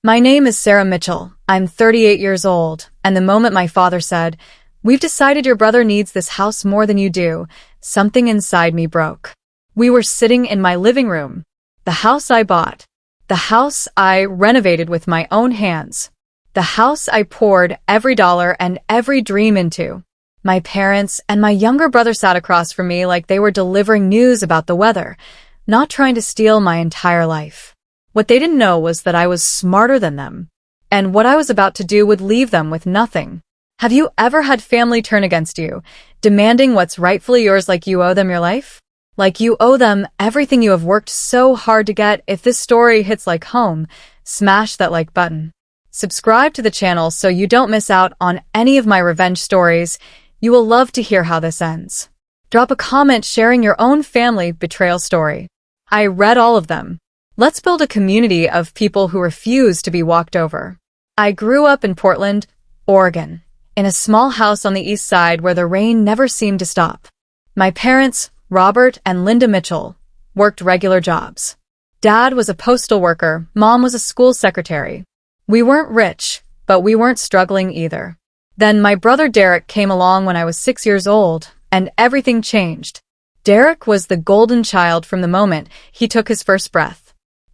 My name is Sarah Mitchell. I'm 38 years old, and the moment my father said, "We've decided your brother needs this house more than you do," something inside me broke. We were sitting in my living room. The house I bought. The house I renovated with my own hands. The house I poured every dollar and every dream into. My parents and my younger brother sat across from me like they were delivering news about the weather, not trying to steal my entire life. What they didn't know was that I was smarter than them, and what I was about to do would leave them with nothing. Have you ever had family turn against you, demanding what's rightfully yours like you owe them your life? Like you owe them everything you have worked so hard to get? If this story hits like home, smash that like button. Subscribe to the channel so you don't miss out on any of my revenge stories. You will love to hear how this ends. Drop a comment sharing your own family betrayal story. I read all of them. Let's build a community of people who refuse to be walked over. I grew up in Portland, Oregon, in a small house on the east side where the rain never seemed to stop. My parents, Robert and Linda Mitchell, worked regular jobs. Dad was a postal worker, Mom was a school secretary. We weren't rich, but we weren't struggling either. Then my brother Derek came along when I was 6 years old, and everything changed. Derek was the golden child from the moment he took his first breath.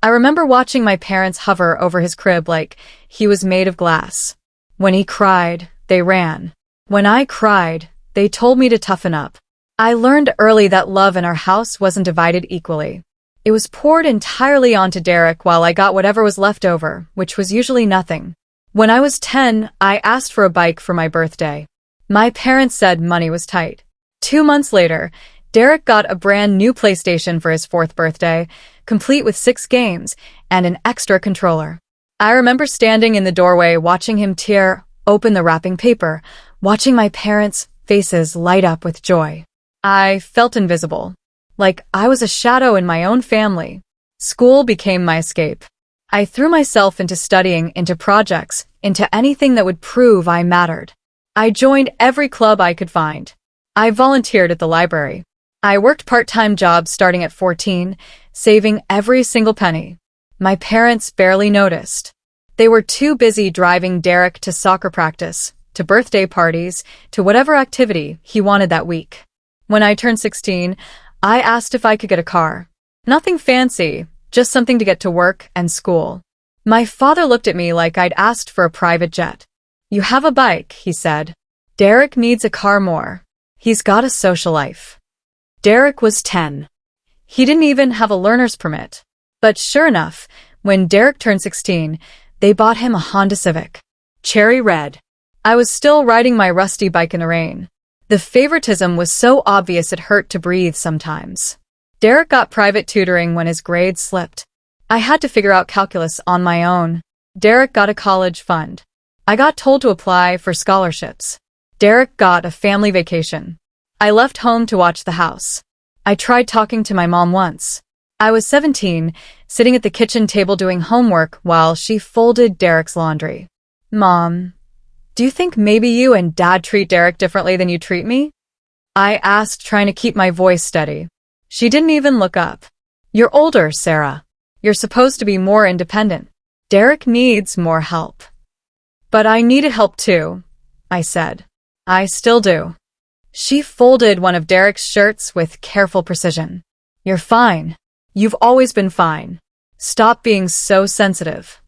I remember watching my parents hover over his crib like he was made of glass. When he cried, they ran. When I cried, they told me to toughen up. I learned early that love in our house wasn't divided equally. It was poured entirely onto Derek while I got whatever was left over, which was usually nothing. When I was 10, I asked for a bike for my birthday. My parents said money was tight. 2 months later, Derek got a brand new PlayStation for his 4th birthday, complete with 6 games and an extra controller. I remember standing in the doorway watching him tear open the wrapping paper, watching my parents' faces light up with joy. I felt invisible, like I was a shadow in my own family. School became my escape. I threw myself into studying, into projects, into anything that would prove I mattered. I joined every club I could find. I volunteered at the library. I worked part-time jobs starting at 14, saving every single penny. My parents barely noticed. They were too busy driving Derek to soccer practice, to birthday parties, to whatever activity he wanted that week. When I turned 16, I asked if I could get a car. Nothing fancy, just something to get to work and school. My father looked at me like I'd asked for a private jet. "You have a bike," he said. "Derek needs a car more. He's got a social life." Derek was 10. He didn't even have a learner's permit. But sure enough, when Derek turned 16, they bought him a Honda Civic. Cherry red. I was still riding my rusty bike in the rain. The favoritism was so obvious it hurt to breathe sometimes. Derek got private tutoring when his grades slipped. I had to figure out calculus on my own. Derek got a college fund. I got told to apply for scholarships. Derek got a family vacation. I left home to watch the house. I tried talking to my mom once. I was 17, sitting at the kitchen table doing homework while she folded Derek's laundry. "Mom, do you think maybe you and Dad treat Derek differently than you treat me?" I asked, trying to keep my voice steady. She didn't even look up. "You're older, Sarah. You're supposed to be more independent. Derek needs more help." "But I needed help too," I said. "I still do." She folded one of Derek's shirts with careful precision. "You're fine. You've always been fine. Stop being so sensitive."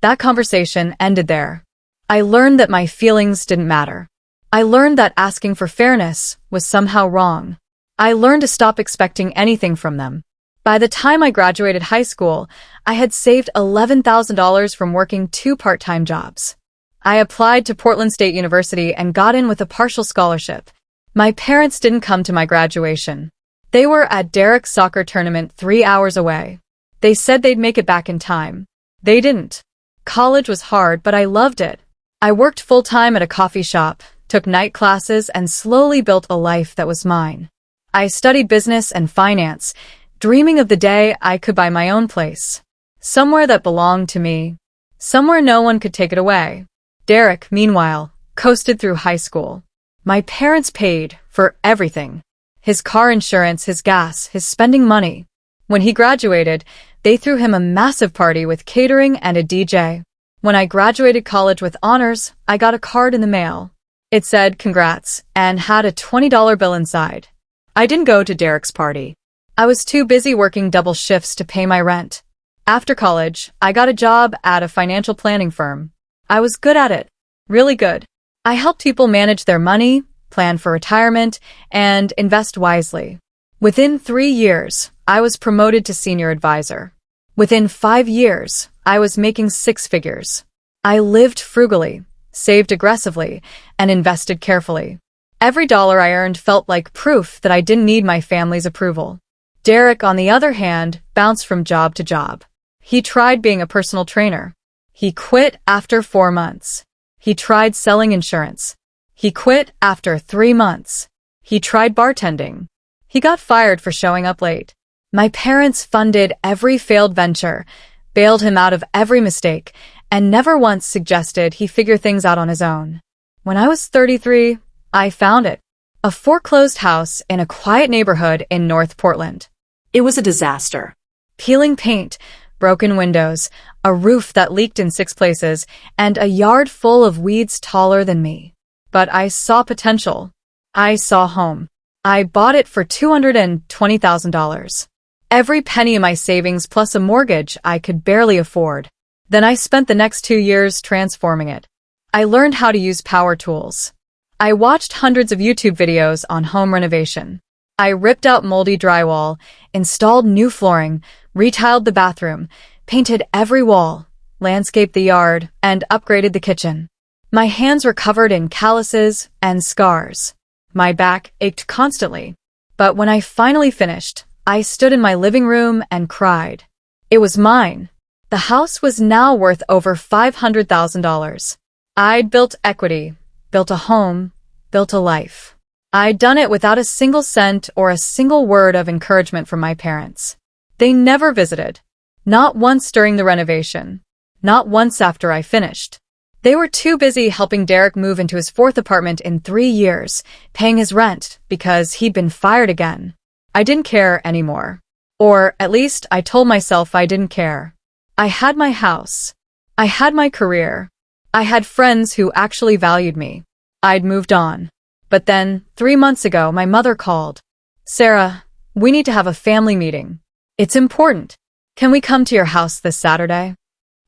That conversation ended there. I learned that my feelings didn't matter. I learned that asking for fairness was somehow wrong. I learned to stop expecting anything from them. By the time I graduated high school, I had saved $11,000 from working 2 part-time jobs. I applied to Portland State University and got in with a partial scholarship. My parents didn't come to my graduation. They were at Derek's soccer tournament 3 hours away. They said they'd make it back in time. They didn't. College was hard, but I loved it. I worked full-time at a coffee shop, took night classes, and slowly built a life that was mine. I studied business and finance, dreaming of the day I could buy my own place. Somewhere that belonged to me. Somewhere no one could take it away. Derek, meanwhile, coasted through high school. My parents paid for everything. His car insurance, his gas, his spending money. When he graduated, they threw him a massive party with catering and a DJ. When I graduated college with honors, I got a card in the mail. It said, "Congrats," and had a $20 bill inside. I didn't go to Derek's party. I was too busy working double shifts to pay my rent. After college, I got a job at a financial planning firm. I was good at it. Really good. I helped people manage their money, plan for retirement, and invest wisely. Within 3 years, I was promoted to senior advisor. Within 5 years, I was making 6 figures. I lived frugally, saved aggressively, and invested carefully. Every dollar I earned felt like proof that I didn't need my family's approval. Derek, on the other hand, bounced from job to job. He tried being a personal trainer. He quit after 4 months. He tried selling insurance. He quit after 3 months. He tried bartending. He got fired for showing up late. My parents funded every failed venture, bailed him out of every mistake, and never once suggested he figure things out on his own. When I was 33, I found it. A foreclosed house in a quiet neighborhood in North Portland. It was a disaster. Peeling paint, broken windows, a roof that leaked in 6 places, and a yard full of weeds taller than me. But I saw potential. I saw home. I bought it for $220,000. Every penny of my savings plus a mortgage I could barely afford. Then I spent the next 2 years transforming it. I learned how to use power tools. I watched hundreds of YouTube videos on home renovation. I ripped out moldy drywall, installed new flooring, retiled the bathroom, painted every wall, landscaped the yard, and upgraded the kitchen. My hands were covered in calluses and scars. My back ached constantly. But when I finally finished, I stood in my living room and cried. It was mine. The house was now worth over $500,000. I'd built equity, built a home, built a life. I'd done it without a single cent or a single word of encouragement from my parents. They never visited. Not once during the renovation. Not once after I finished. They were too busy helping Derek move into his 4th apartment in 3 years, paying his rent because he'd been fired again. I didn't care anymore. Or, at least, I told myself I didn't care. I had my house. I had my career. I had friends who actually valued me. I'd moved on. But then, 3 months ago, my mother called. "Sarah, we need to have a family meeting. It's important. Can we come to your house this Saturday?"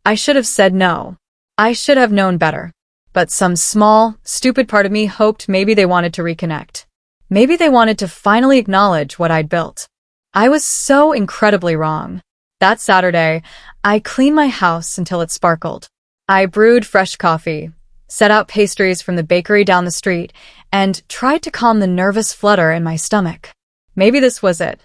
I should have said no. I should have known better. But some small, stupid part of me hoped maybe they wanted to reconnect. Maybe they wanted to finally acknowledge what I'd built. I was so incredibly wrong. That Saturday, I cleaned my house until it sparkled. I brewed fresh coffee, set out pastries from the bakery down the street, and tried to calm the nervous flutter in my stomach. Maybe this was it.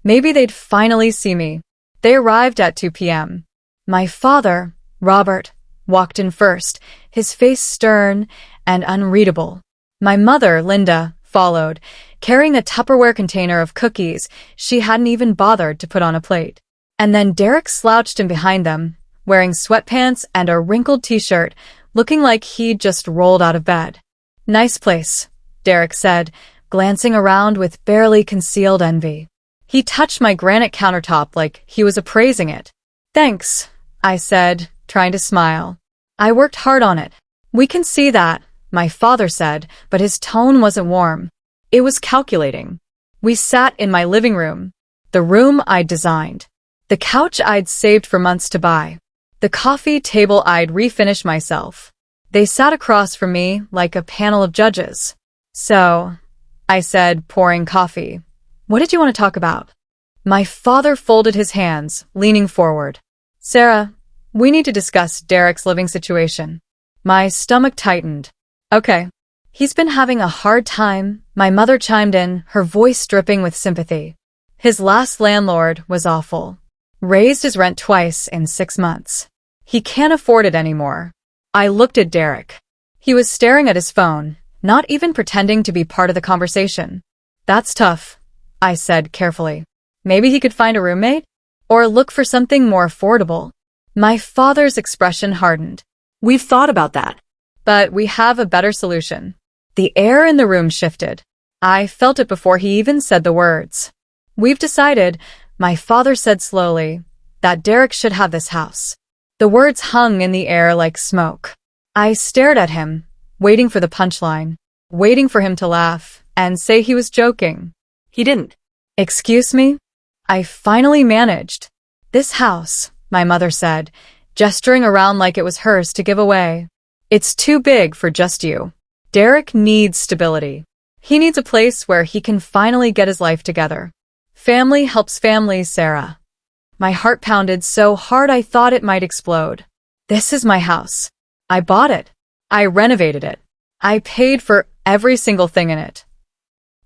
Maybe they'd finally see me. They arrived at 2 p.m. My father, Robert, walked in first, his face stern and unreadable. My mother, Linda, followed, carrying a Tupperware container of cookies she hadn't even bothered to put on a plate. And then Derek slouched in behind them, wearing sweatpants and a wrinkled t-shirt, looking like he'd just rolled out of bed. "Nice place," Derek said, glancing around with barely concealed envy. He touched my granite countertop like he was appraising it. "Thanks," I said, trying to smile. "I worked hard on it." "We can see that," my father said, but his tone wasn't warm. It was calculating. We sat in my living room, the room I'd designed, the couch I'd saved for months to buy, the coffee table I'd refinished myself. They sat across from me like a panel of judges. "So," I said, pouring coffee, "what did you want to talk about?" My father folded his hands, leaning forward. "Sarah, we need to discuss Derek's living situation." My stomach tightened. "Okay." "He's been having a hard time," my mother chimed in, her voice dripping with sympathy. "His last landlord was awful. Raised his rent twice in 6 months. He can't afford it anymore." I looked at Derek. He was staring at his phone, not even pretending to be part of the conversation. "That's tough," I said carefully. "Maybe he could find a roommate? Or look for something more affordable?" My father's expression hardened. "We've thought about that. But we have a better solution." The air in the room shifted. I felt it before he even said the words. "We've decided," my father said slowly, "that Derek should have this house. The words hung in the air like smoke. I stared at him, waiting for the punchline, waiting for him to laugh and say he was joking. He didn't. Excuse me? I finally managed. This house, my mother said, gesturing around like it was hers to give away. It's too big for just you. Derek needs stability. He needs a place where he can finally get his life together. Family helps families, Sarah. My heart pounded so hard I thought it might explode. This is my house. I bought it. I renovated it. I paid for every single thing in it.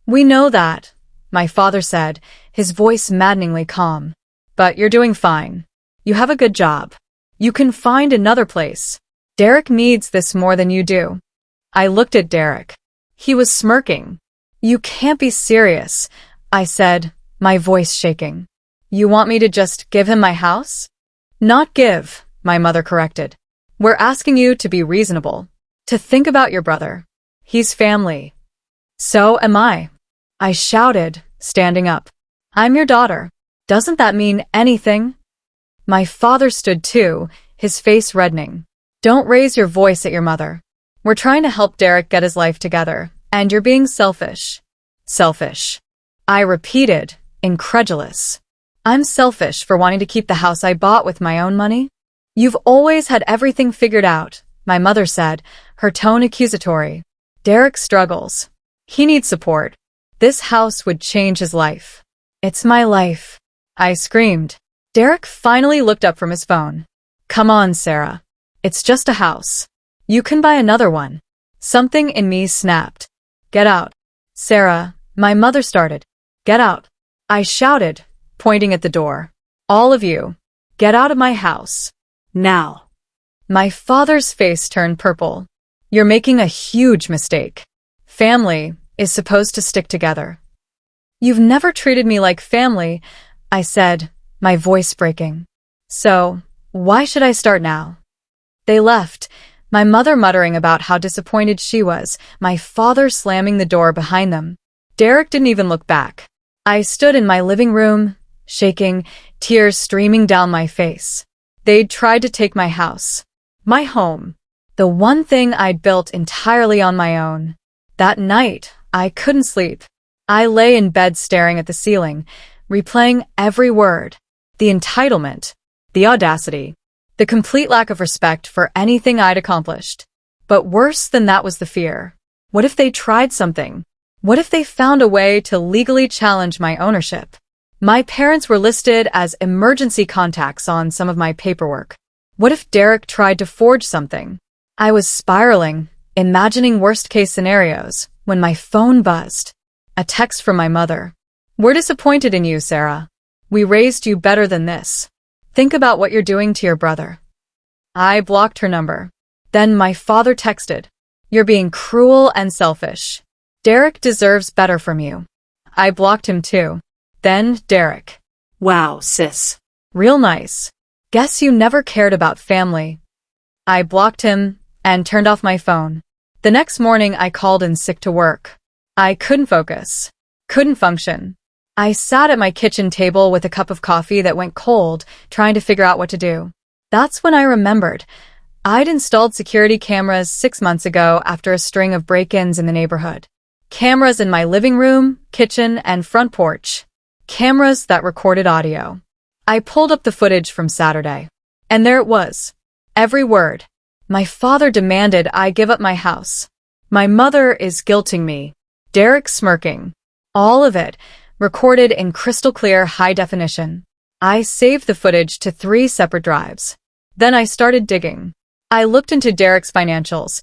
We know that, my father said, his voice maddeningly calm. But you're doing fine. You have a good job. You can find another place. Derek needs this more than you do. I looked at Derek. He was smirking. You can't be serious, I said, my voice shaking. You want me to just give him my house? Not give, my mother corrected. We're asking you to be reasonable, to think about your brother. He's family. So am I. I shouted, standing up. I'm your daughter. Doesn't that mean anything? My father stood too, his face reddening. Don't raise your voice at your mother. We're trying to help Derek get his life together, and you're being selfish. Selfish. I repeated, incredulous. I'm selfish for wanting to keep the house I bought with my own money? You've always had everything figured out, my mother said, her tone accusatory. Derek struggles. He needs support. This house would change his life. It's my life, I screamed. Derek finally looked up from his phone. Come on, Sarah. It's just a house. You can buy another one. Something in me snapped. Get out. Sarah, my mother started. Get out. I shouted, pointing at the door. All of you, get out of my house. Now. My father's face turned purple. You're making a huge mistake. Family is supposed to stick together. You've never treated me like family, I said, my voice breaking. So, why should I start now? They left, my mother muttering about how disappointed she was, my father slamming the door behind them. Derek didn't even look back. I stood in my living room, shaking, tears streaming down my face. They'd tried to take my house, my home, the one thing I'd built entirely on my own. That night, I couldn't sleep. I lay in bed staring at the ceiling, replaying every word. The entitlement, the audacity, the complete lack of respect for anything I'd accomplished. But worse than that was the fear. What if they tried something? What if they found a way to legally challenge my ownership? My parents were listed as emergency contacts on some of my paperwork. What if Derek tried to forge something? I was spiraling, imagining worst-case scenarios, when my phone buzzed. A text from my mother. We're disappointed in you, Sarah. We raised you better than this. Think about what you're doing to your brother. I blocked her number. Then my father texted. You're being cruel and selfish. Derek deserves better from you. I blocked him too. Then Derek. Wow, sis. Real nice. Guess you never cared about family. I blocked him and turned off my phone. The next morning I called in sick to work. I couldn't focus. Couldn't function. I sat at my kitchen table with a cup of coffee that went cold, trying to figure out what to do. That's when I remembered. I'd installed security cameras 6 months ago after a string of break-ins in the neighborhood. Cameras in my living room, kitchen, and front porch. Cameras that recorded audio. I pulled up the footage from Saturday. And there it was. Every word. My father demanded I give up my house. My mother is guilting me. Derek smirking. All of it, recorded in crystal clear high definition. I saved the footage to 3 separate drives. Then I started digging. I looked into Derek's financials.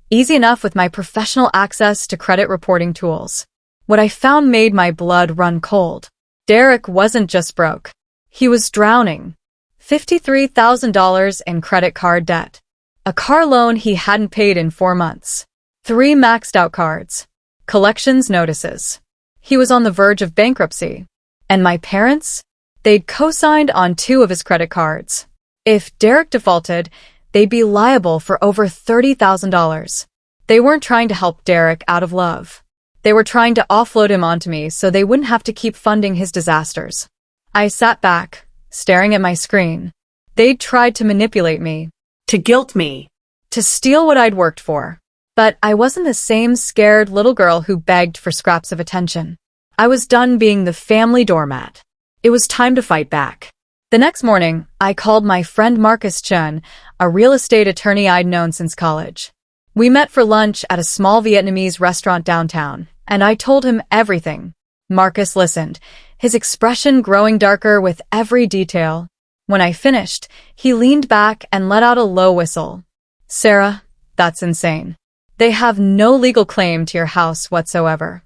Easy enough with my professional access to credit reporting tools. What I found made my blood run cold. Derek wasn't just broke. He was drowning. $53,000 in credit card debt. A car loan he hadn't paid in 4 months. 3 maxed out cards. Collections notices. He was on the verge of bankruptcy. And my parents? They'd co-signed on 2 of his credit cards. If Derek defaulted, they'd be liable for over $30,000. They weren't trying to help Derek out of love. They were trying to offload him onto me so they wouldn't have to keep funding his disasters. I sat back, staring at my screen. They'd tried to manipulate me, To guilt me. to steal what I'd worked for. But I wasn't the same scared little girl who begged for scraps of attention. I was done being the family doormat. It was time to fight back. The next morning, I called my friend Marcus Chun, a real estate attorney I'd known since college. We met for lunch at a small Vietnamese restaurant downtown, and I told him everything. Marcus listened, his expression growing darker with every detail. When I finished, he leaned back and let out a low whistle. Sarah, that's insane. They have no legal claim to your house whatsoever.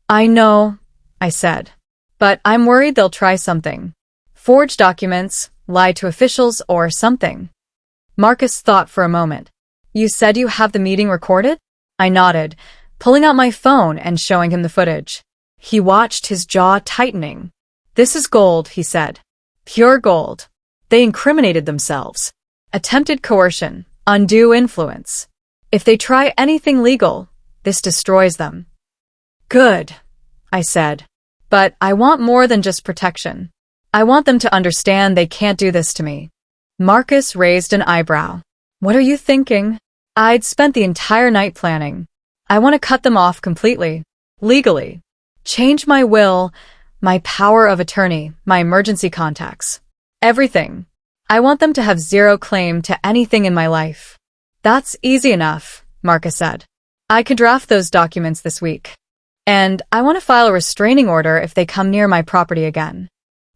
I know, I said, but I'm worried they'll try something. Forge documents, lie to officials, or something. Marcus thought for a moment. You said you have the meeting recorded? I nodded, pulling out my phone and showing him the footage. He watched, his jaw tightening. This is gold, he said. Pure gold. They incriminated themselves. Attempted coercion, undue influence. If they try anything legal, this destroys them. Good, I said. But I want more than just protection. I want them to understand they can't do this to me. Marcus raised an eyebrow. What are you thinking? I'd spent the entire night planning. I want to cut them off completely. Legally. Change my will, my power of attorney, my emergency contacts. Everything. I want them to have zero claim to anything in my life. That's easy enough, Marcus said. I could draft those documents this week. And I want to file a restraining order if they come near my property again.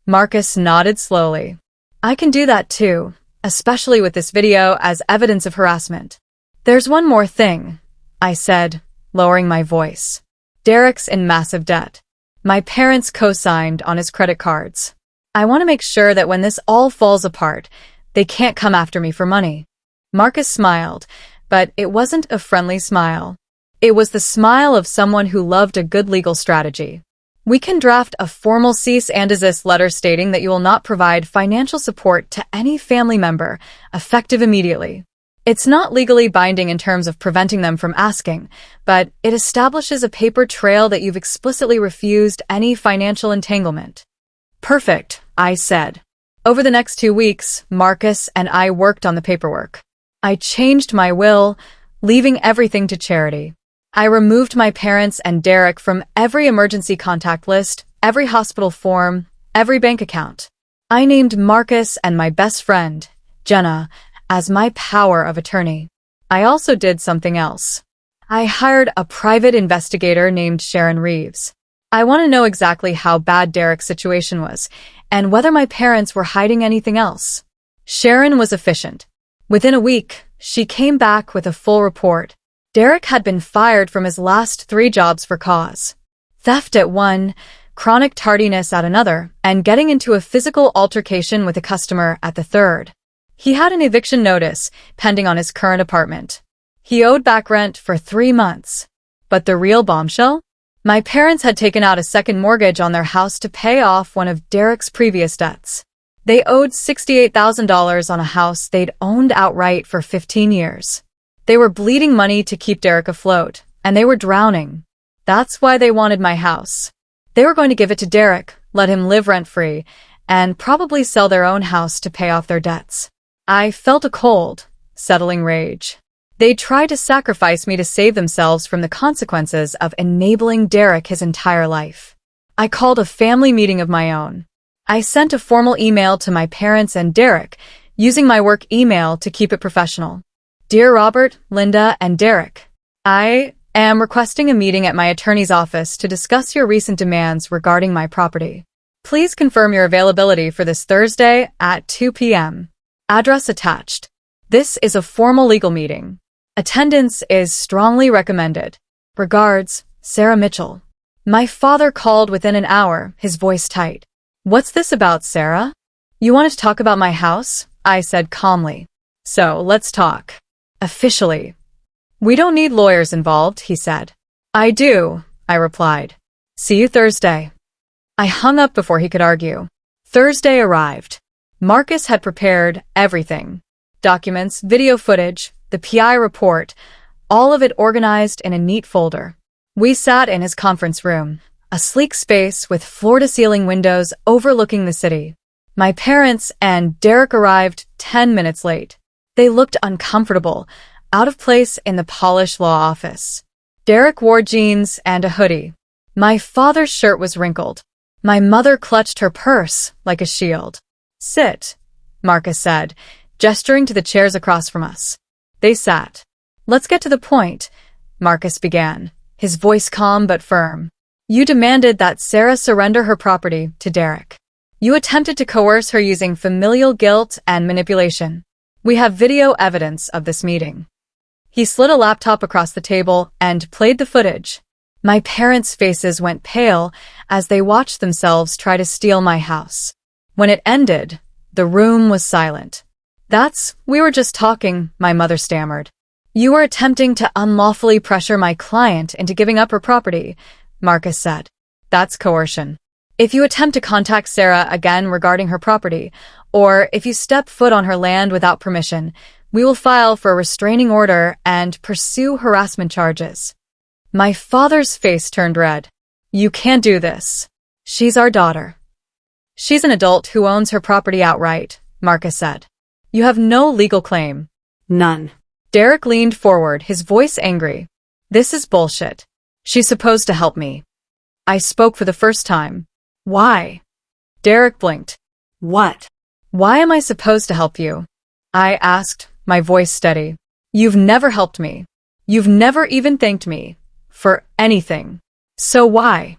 Marcus nodded slowly. I can do that too, especially with this video as evidence of harassment. There's one more thing, I said, lowering my voice. Derek's in massive debt. My parents co-signed on his credit cards. I want to make sure that when this all falls apart, they can't come after me for money. Marcus smiled, but it wasn't a friendly smile. It was the smile of someone who loved a good legal strategy. We can draft a formal cease and desist letter stating that you will not provide financial support to any family member, effective immediately. It's not legally binding in terms of preventing them from asking, but it establishes a paper trail that you've explicitly refused any financial entanglement. Perfect, I said. Over the next 2 weeks, Marcus and I worked on the paperwork. I changed my will, leaving everything to charity. I removed my parents and Derek from every emergency contact list, every hospital form, every bank account. I named Marcus and my best friend, Jenna, as my power of attorney. I also did something else. I hired a private investigator named Sharon Reeves. I want to know exactly how bad Derek's situation was, and whether my parents were hiding anything else. Sharon was efficient. Within a week, she came back with a full report. Derek had been fired from his last 3 jobs for cause. Theft at one, chronic tardiness at another, and getting into a physical altercation with a customer at the third. He had an eviction notice pending on his current apartment. He owed back rent for 3 months. But the real bombshell? My parents had taken out a second mortgage on their house to pay off one of Derek's previous debts. They owed $68,000 on a house they'd owned outright for 15 years. They were bleeding money to keep Derek afloat, and they were drowning. That's why they wanted my house. They were going to give it to Derek, let him live rent-free, and probably sell their own house to pay off their debts. I felt a cold, settling rage. They tried to sacrifice me to save themselves from the consequences of enabling Derek his entire life. I called a family meeting of my own. I sent a formal email to my parents and Derek, using my work email to keep it professional. Dear Robert, Linda, and Derek, I am requesting a meeting at my attorney's office to discuss your recent demands regarding my property. Please confirm your availability for this Thursday at 2 p.m. Address attached. This is a formal legal meeting. Attendance is strongly recommended. Regards, Sarah Mitchell. My father called within an hour, his voice tight. What's this about, Sarah? You wanted to talk about my house? I said calmly. So, let's talk. Officially. We don't need lawyers involved, he said. I do, I replied. See you Thursday. I hung up before he could argue. Thursday arrived. Marcus had prepared everything. Documents, video footage, the PI report, all of it organized in a neat folder. We sat in his conference room, a sleek space with floor-to-ceiling windows overlooking the city. My parents and Derek arrived 10 minutes late. They looked uncomfortable, out of place in the polished law office. Derek wore jeans and a hoodie. My father's shirt was wrinkled. My mother clutched her purse like a shield. "Sit," Marcus said, gesturing to the chairs across from us. They sat. "Let's get to the point," Marcus began, his voice calm but firm. "You demanded that Sarah surrender her property to Derek. You attempted to coerce her using familial guilt and manipulation. We have video evidence of this meeting." He slid a laptop across the table and played the footage. My parents' faces went pale as they watched themselves try to steal my house. When it ended, the room was silent. We were just talking," my mother stammered. "You were attempting to unlawfully pressure my client into giving up her property," Marcus said. "That's coercion. If you attempt to contact Sarah again regarding her property, or if you step foot on her land without permission, we will file for a restraining order and pursue harassment charges." My father's face turned red. "You can't do this. She's our daughter." "She's an adult who owns her property outright," Marcus said. "You have no legal claim." None. Derek leaned forward, his voice angry. "This is bullshit. She's supposed to help me." I spoke for the first time. "Why?" Derek blinked. What? "Why am I supposed to help you?" I asked, my voice steady. "You've never helped me. You've never even thanked me for anything. So why?"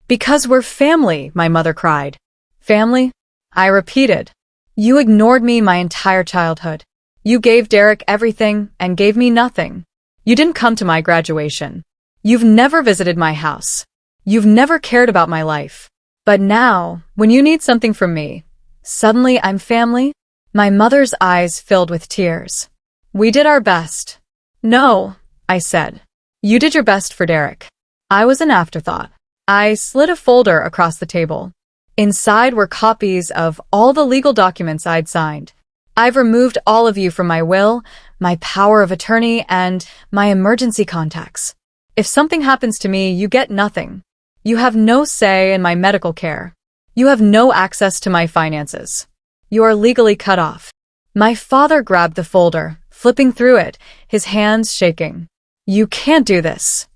"Because we're family," my mother cried. "Family?" I repeated. "You ignored me my entire childhood. You gave Derek everything and gave me nothing. You didn't come to my graduation. You've never visited my house. You've never cared about my life. But now, when you need something from me, suddenly I'm family?" My mother's eyes filled with tears. "We did our best." "No," I said. "You did your best for Derek. I was an afterthought." I slid a folder across the table. Inside were copies of all the legal documents I'd signed. "I've removed all of you from my will, my power of attorney, and my emergency contacts. If something happens to me, you get nothing. You have no say in my medical care. You have no access to my finances. You are legally cut off." My father grabbed the folder, flipping through it, his hands shaking. "You can't do this."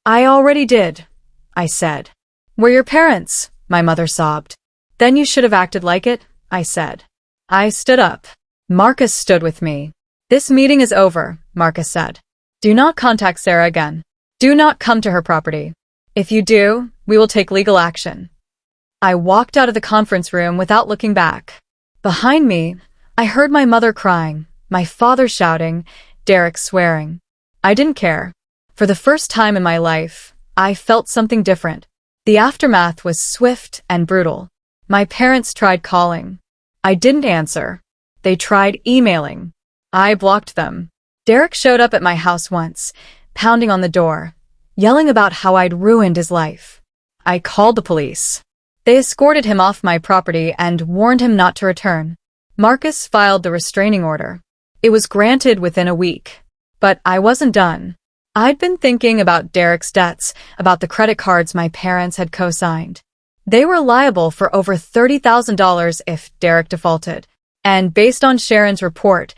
"I already did," I said. "We're your parents," my mother sobbed. "Then you should have acted like it," I said. I stood up. Marcus stood with me. "This meeting is over," Marcus said. "Do not contact Sarah again. Do not come to her property. If you do, we will take legal action." I walked out of the conference room without looking back. Behind me, I heard my mother crying, my father shouting, Derek swearing. I didn't care. For the first time in my life, I felt something different. The aftermath was swift and brutal. My parents tried calling. I didn't answer. They tried emailing. I blocked them. Derek showed up at my house once, pounding on the door, yelling about how I'd ruined his life. I called the police. They escorted him off my property and warned him not to return. Marcus filed the restraining order. It was granted within a week. But I wasn't done. I'd been thinking about Derek's debts, about the credit cards my parents had co-signed. They were liable for over $30,000 if Derek defaulted. And based on Sharon's report,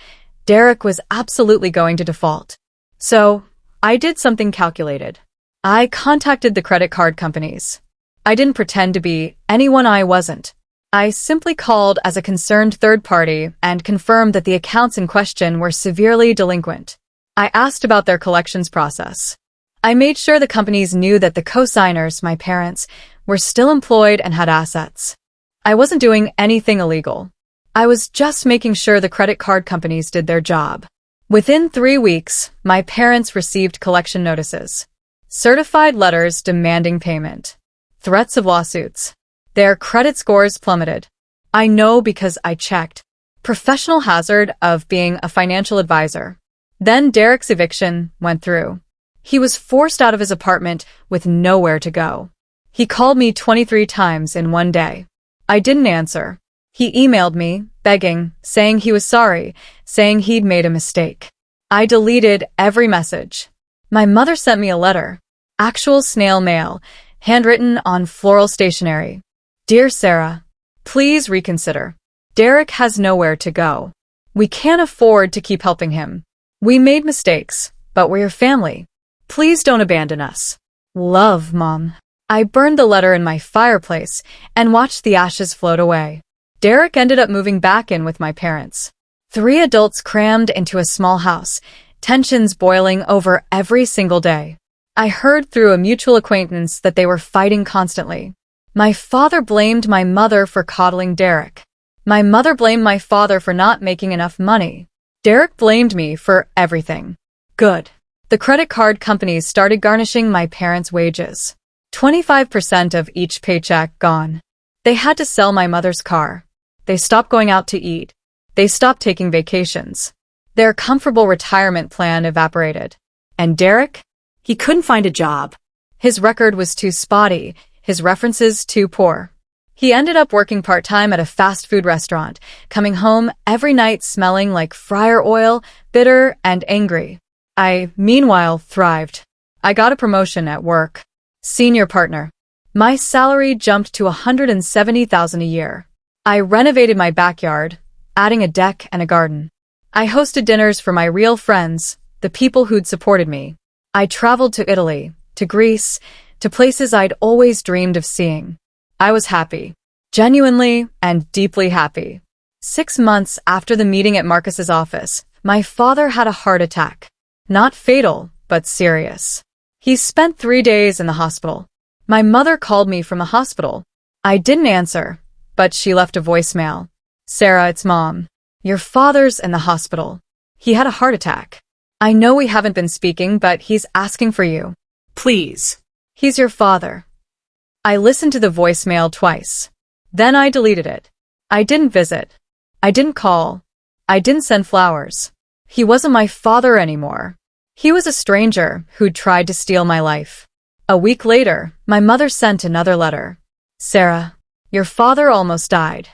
Derek was absolutely going to default. So, I did something calculated. I contacted the credit card companies. I didn't pretend to be anyone I wasn't. I simply called as a concerned third party and confirmed that the accounts in question were severely delinquent. I asked about their collections process. I made sure the companies knew that the co-signers, my parents, were still employed and had assets. I wasn't doing anything illegal. I was just making sure the credit card companies did their job. Within 3 weeks, my parents received collection notices, certified letters demanding payment, threats of lawsuits. Their credit scores plummeted. I know because I checked. Professional hazard of being a financial advisor. Then Derek's eviction went through. He was forced out of his apartment with nowhere to go. He called me 23 times in one day. I didn't answer. He emailed me, begging, saying he was sorry, saying he'd made a mistake. I deleted every message. My mother sent me a letter. Actual snail mail, handwritten on floral stationery. Dear Sarah, Please reconsider. Derek has nowhere to go. We can't afford to keep helping him. We made mistakes, but we're your family. Please don't abandon us. Love, Mom. I burned the letter in my fireplace and watched the ashes float away. Derek ended up moving back in with my parents. 3 adults crammed into a small house, tensions boiling over every single day. I heard through a mutual acquaintance that they were fighting constantly. My father blamed my mother for coddling Derek. My mother blamed my father for not making enough money. Derek blamed me for everything. Good. The credit card companies started garnishing my parents' wages. 25% of each paycheck gone. They had to sell my mother's car. They stopped going out to eat. They stopped taking vacations. Their comfortable retirement plan evaporated. And Derek? He couldn't find a job. His record was too spotty, his references too poor. He ended up working part-time at a fast food restaurant, coming home every night smelling like fryer oil, bitter and angry. I, meanwhile, thrived. I got a promotion at work. Senior partner. My salary jumped to $170,000 a year. I renovated my backyard, adding a deck and a garden. I hosted dinners for my real friends, the people who'd supported me. I traveled to Italy, to Greece, to places I'd always dreamed of seeing. I was happy. Genuinely and deeply happy. 6 months after the meeting at Marcus's office, my father had a heart attack. Not fatal, but serious. He spent 3 days in the hospital. My mother called me from the hospital. I didn't answer, but she left a voicemail. Sarah, it's Mom. Your father's in the hospital. He had a heart attack. I know we haven't been speaking, but he's asking for you. Please. He's your father. I listened to the voicemail twice. Then I deleted it. I didn't visit. I didn't call. I didn't send flowers. He wasn't my father anymore. He was a stranger who'd tried to steal my life. A week later, my mother sent another letter. Sarah, your father almost died.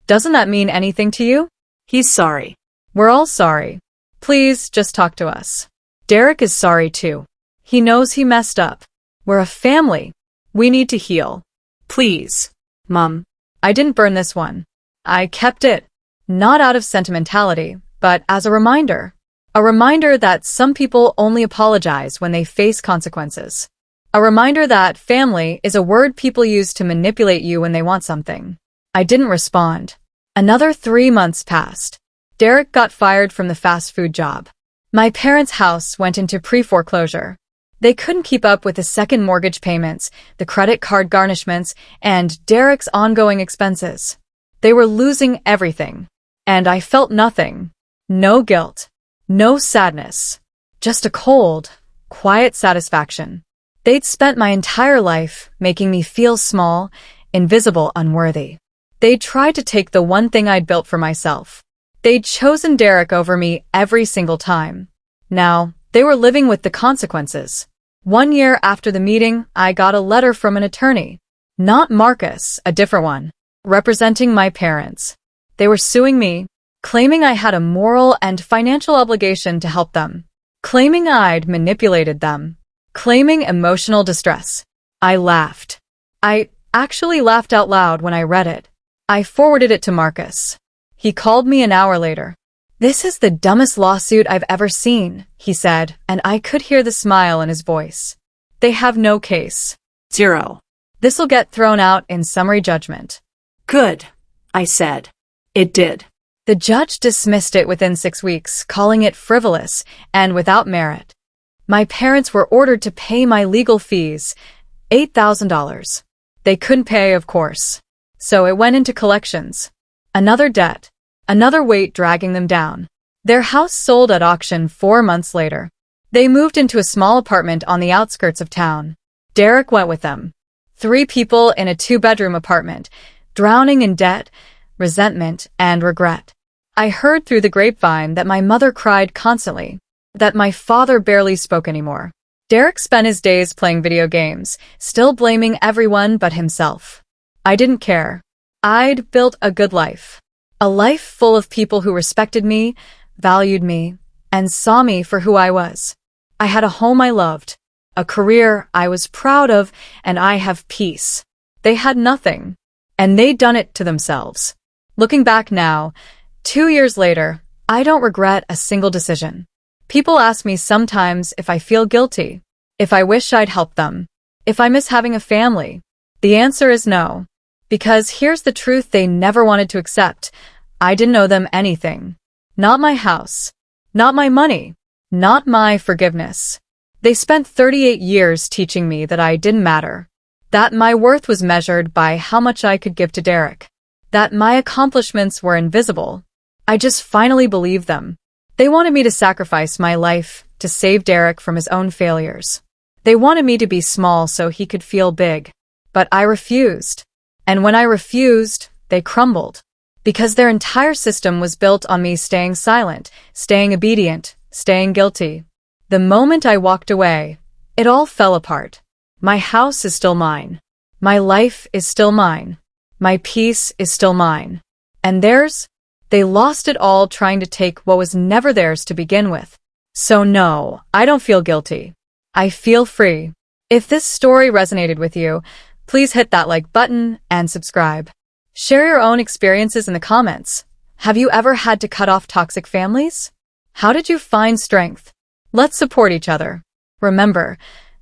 Doesn't that mean anything to you? He's sorry. We're all sorry. Please just talk to us. Derek is sorry too. He knows he messed up. We're a family. We need to heal. Please. Mom, I didn't burn this one. I kept it. Not out of sentimentality, but as a reminder. A reminder that some people only apologize when they face consequences. A reminder that family is a word people use to manipulate you when they want something. I didn't respond. Another 3 months passed. Derek got fired from the fast food job. My parents' house went into pre-foreclosure. They couldn't keep up with the second mortgage payments, the credit card garnishments, and Derek's ongoing expenses. They were losing everything. And I felt nothing. No guilt. No sadness. Just a cold, quiet satisfaction. They'd spent my entire life making me feel small, invisible, unworthy. They'd tried to take the one thing I'd built for myself. They'd chosen Derek over me every single time. Now, they were living with the consequences. 1 year after the meeting, I got a letter from an attorney. Not Marcus, a different one. Representing my parents. They were suing me, claiming I had a moral and financial obligation to help them. Claiming I'd manipulated them. Claiming emotional distress. I laughed. I actually laughed out loud when I read it. I forwarded it to Marcus. He called me an hour later. This is the dumbest lawsuit I've ever seen, he said, and I could hear the smile in his voice. They have no case. 0. This'll get thrown out in summary judgment. Good, I said. It did. The judge dismissed it within 6 weeks, calling it frivolous and without merit. My parents were ordered to pay my legal fees, $8,000. They couldn't pay, of course. So it went into collections. Another debt. Another weight dragging them down. Their house sold at auction 4 months later. They moved into a small apartment on the outskirts of town. Derek went with them. 3 people in a 2-bedroom apartment, drowning in debt, resentment, and regret. I heard through the grapevine that my mother cried constantly, that my father barely spoke anymore. Derek spent his days playing video games, still blaming everyone but himself. I didn't care. I'd built a good life. A life full of people who respected me, valued me, and saw me for who I was. I had a home I loved, a career I was proud of, and I have peace. They had nothing. And they'd done it to themselves. Looking back now, 2 years later, I don't regret a single decision. People ask me sometimes if I feel guilty, if I wish I'd helped them, if I miss having a family. The answer is no. Because here's the truth they never wanted to accept. I didn't owe them anything. Not my house. Not my money. Not my forgiveness. They spent 38 years teaching me that I didn't matter. That my worth was measured by how much I could give to Derek. That my accomplishments were invisible. I just finally believed them. They wanted me to sacrifice my life to save Derek from his own failures. They wanted me to be small so he could feel big. But I refused. And when I refused, they crumbled. Because their entire system was built on me staying silent, staying obedient, staying guilty. The moment I walked away, it all fell apart. My house is still mine. My life is still mine. My peace is still mine. And theirs? They lost it all trying to take what was never theirs to begin with. So no, I don't feel guilty. I feel free. If this story resonated with you, please hit that like button and subscribe. Share your own experiences in the comments. Have you ever had to cut off toxic families? How did you find strength? Let's support each other. Remember,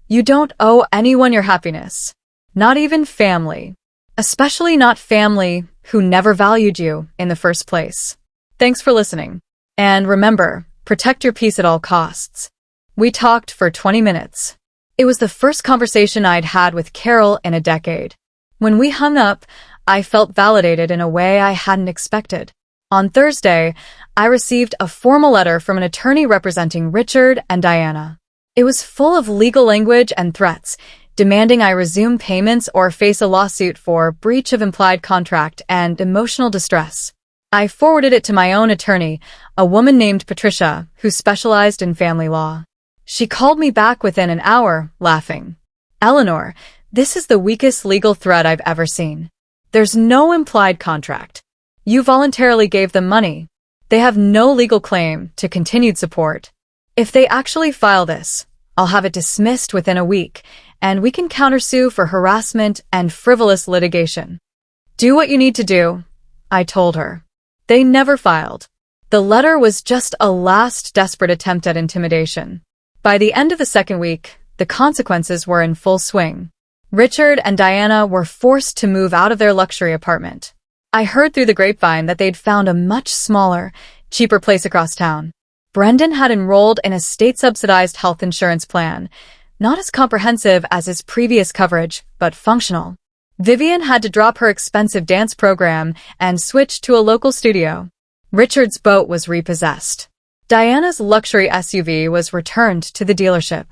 you don't owe anyone your happiness. Not even family. Especially not family who never valued you in the first place. Thanks for listening. And remember, protect your peace at all costs. We talked for 20 minutes. It was the first conversation I'd had with Carol in a decade. When we hung up, I felt validated in a way I hadn't expected. On Thursday, I received a formal letter from an attorney representing Richard and Diana. It was full of legal language and threats, demanding I resume payments or face a lawsuit for breach of implied contract and emotional distress. I forwarded it to my own attorney, a woman named Patricia, who specialized in family law. She called me back within an hour, laughing. "Eleanor, this is the weakest legal threat I've ever seen. There's no implied contract. You voluntarily gave them money. They have no legal claim to continued support. If they actually file this, I'll have it dismissed within a week, and we can countersue for harassment and frivolous litigation. Do what you need to do," I told her. They never filed. The letter was just a last desperate attempt at intimidation. By the end of the second week, the consequences were in full swing. Richard and Diana were forced to move out of their luxury apartment. I heard through the grapevine that they'd found a much smaller, cheaper place across town. Brendan had enrolled in a state-subsidized health insurance plan, not as comprehensive as his previous coverage, but functional. Vivian had to drop her expensive dance program and switch to a local studio. Richard's boat was repossessed. Diana's luxury SUV was returned to the dealership.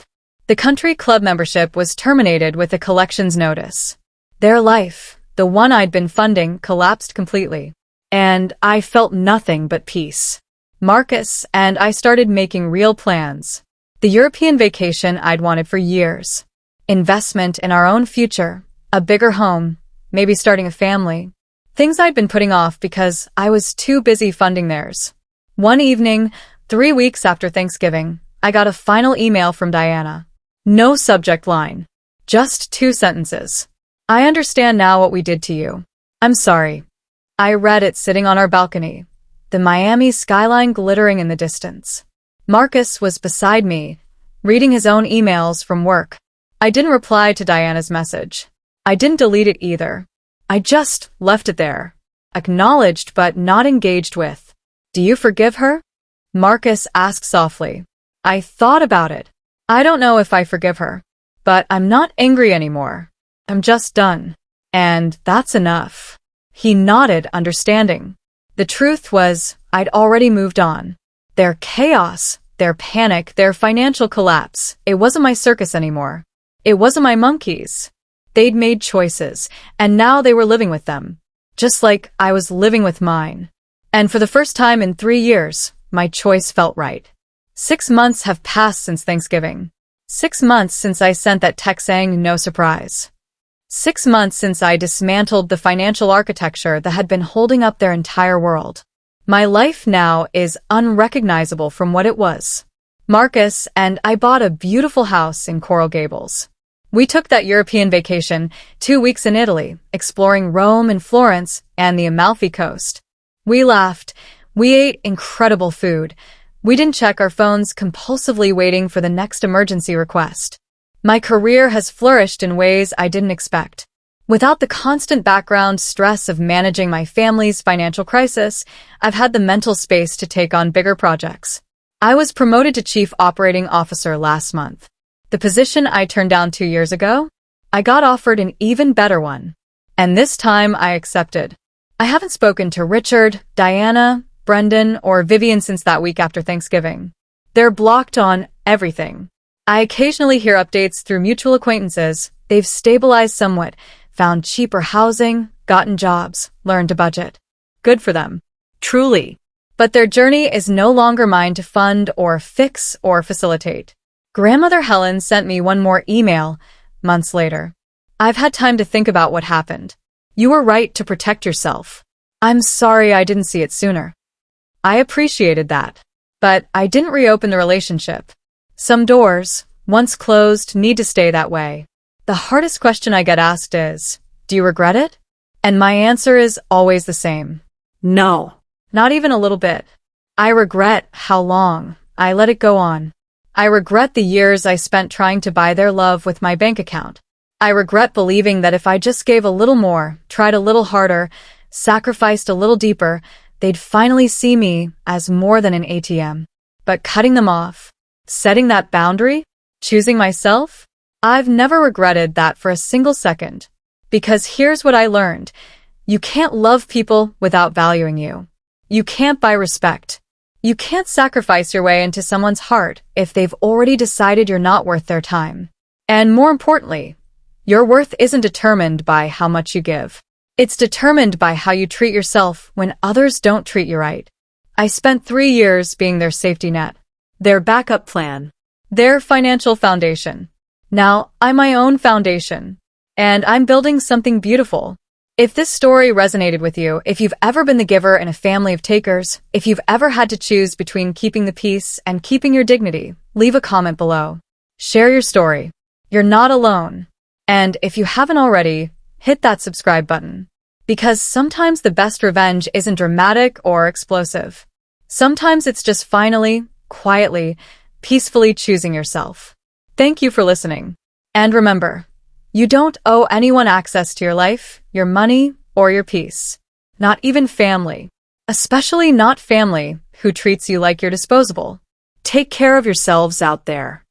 The country club membership was terminated with a collections notice. Their life, the one I'd been funding, collapsed completely. And I felt nothing but peace. Marcus and I started making real plans. The European vacation I'd wanted for years. Investment in our own future, a bigger home, maybe starting a family. Things I'd been putting off because I was too busy funding theirs. One evening, 3 weeks after Thanksgiving, I got a final email from Diana. No subject line. Just 2 sentences. "I understand now what we did to you. I'm sorry." I read it sitting on our balcony, the Miami skyline glittering in the distance. Marcus was beside me, reading his own emails from work. I didn't reply to Diana's message. I didn't delete it either. I just left it there. Acknowledged but not engaged with. "Do you forgive her?" Marcus asked softly. I thought about it. I don't know if I forgive her. But I'm not angry anymore. I'm just done. And that's enough. He nodded, understanding. The truth was, I'd already moved on. Their chaos, their panic, their financial collapse, it wasn't my circus anymore. It wasn't my monkeys. They'd made choices, and now they were living with them. Just like I was living with mine. And for the first time in 3 years, my choice felt right. 6 months have passed since Thanksgiving. 6 months since I sent that text saying no surprise. 6 months since I dismantled the financial architecture that had been holding up their entire world. My life now is unrecognizable from what it was. Marcus and I bought a beautiful house in Coral Gables. We took that European vacation, 2 weeks in Italy, exploring Rome and Florence and the Amalfi Coast. We laughed. We ate incredible food. We didn't check our phones, compulsively waiting for the next emergency request. My career has flourished in ways I didn't expect. Without the constant background stress of managing my family's financial crisis, I've had the mental space to take on bigger projects. I was promoted to Chief Operating Officer last month. The position I turned down 2 years ago? I got offered an even better one. And this time I accepted. I haven't spoken to Richard, Diana, Brendan, or Vivian since that week after Thanksgiving. They're blocked on everything. I occasionally hear updates through mutual acquaintances. They've stabilized somewhat, found cheaper housing, gotten jobs, learned to budget. Good for them. Truly. But their journey is no longer mine to fund or fix or facilitate. Grandmother Helen sent me one more email, months later. I've had time to think about what happened. You were right to protect yourself. I'm sorry I didn't see it sooner. I appreciated that. But I didn't reopen the relationship. Some doors, once closed, need to stay that way. The hardest question I get asked is, do you regret it? And my answer is always the same. No. Not even a little bit. I regret how long I let it go on. I regret the years I spent trying to buy their love with my bank account. I regret believing that if I just gave a little more, tried a little harder, sacrificed a little deeper, they'd finally see me as more than an ATM. But cutting them off, setting that boundary, choosing myself, I've never regretted that for a single second. Because here's what I learned. You can't love people without valuing you. You can't buy respect. You can't sacrifice your way into someone's heart if they've already decided you're not worth their time. And more importantly, your worth isn't determined by how much you give. It's determined by how you treat yourself when others don't treat you right. I spent 3 years being their safety net, Their backup plan. their financial foundation. Now I'm my own foundation, and I'm building something beautiful. If this story resonated with you, if you've ever been the giver in a family of takers, if you've ever had to choose between keeping the peace and keeping your dignity, leave a comment below. Share your story. You're not alone. And if you haven't already, hit that subscribe button. Because sometimes the best revenge isn't dramatic or explosive. Sometimes it's just finally, quietly, peacefully choosing yourself. Thank you for listening. And remember, you don't owe anyone access to your life, your money, or your peace. Not even family. Especially not family who treats you like you're disposable. Take care of yourselves out there.